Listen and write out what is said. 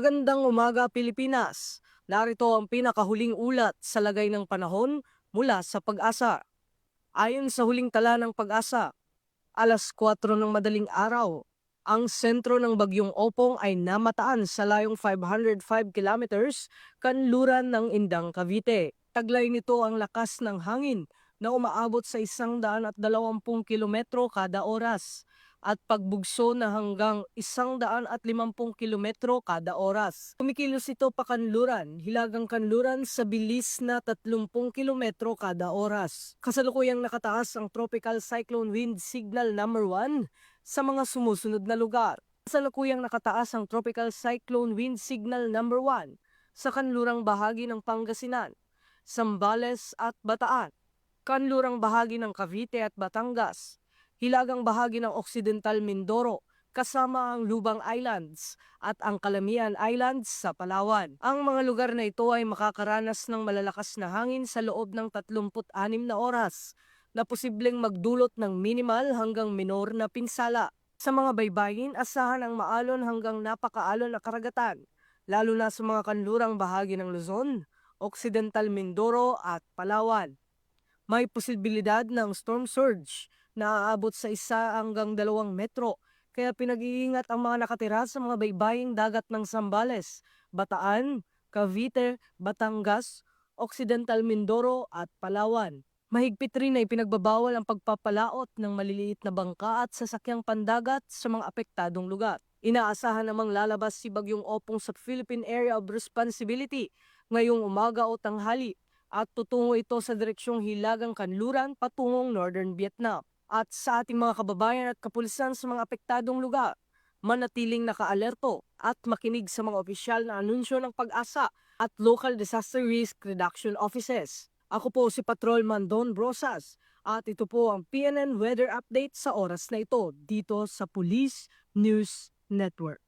Magandang umaga, Pilipinas. Narito ang pinakahuling ulat sa lagay ng panahon mula sa Pag-asa. Ayon sa huling tala ng Pag-asa, alas 4 ng madaling araw, ang sentro ng Bagyong Opong ay namataan sa layong 505 kilometers kanluran ng Indang, Cavite. Taglay nito ang lakas ng hangin na umaabot sa 120 kilometro kada oras at pagbugso na hanggang 150 kilometro kada oras. Kumikilos ito pakanluran, hilagang kanluran sa bilis na 30 kilometro kada oras. Kasalukuyang nakataas ang Tropical Cyclone Wind Signal number 1 sa mga sumusunod na lugar. Kasalukuyang nakataas ang Tropical Cyclone Wind Signal number 1 sa kanlurang bahagi ng Pangasinan, Zambales at Bataan, kanlurang bahagi ng Cavite at Batangas, hilagang bahagi ng Occidental Mindoro, kasama ang Lubang Islands at ang Calamian Islands sa Palawan. Ang mga lugar na ito ay makakaranas ng malalakas na hangin sa loob ng 36 na oras na posibleng magdulot ng minimal hanggang minor na pinsala. Sa mga baybayin, asahan ang maalon hanggang napakaalon na karagatan, lalo na sa mga kanlurang bahagi ng Luzon, Occidental Mindoro at Palawan. May posibilidad ng storm surge na aabot sa 1 hanggang 2 metro, kaya pinag-iingat ang mga nakatira sa mga baybaying dagat ng Zambales, Bataan, Cavite, Batangas, Occidental Mindoro at Palawan. Mahigpit rin ay pinagbabawal ang pagpapalaot ng maliliit na bangka at sasakyang pandagat sa mga apektadong lugar. Inaasahan namang lalabas si Bagyong Opong sa Philippine Area of Responsibility ngayong umaga o tanghali, at tutungo ito sa direksyong hilagang kanluran patungong Northern Vietnam. At sa ating mga kababayan at kapulisan sa mga apektadong lugar, manatiling nakaalerto at makinig sa mga opisyal na anunsyo ng Pag-asa at Local Disaster Risk Reduction Offices. Ako po si Patrolman Don Brosas at ito po ang PNN Weather Update sa oras na ito dito sa Police News Network.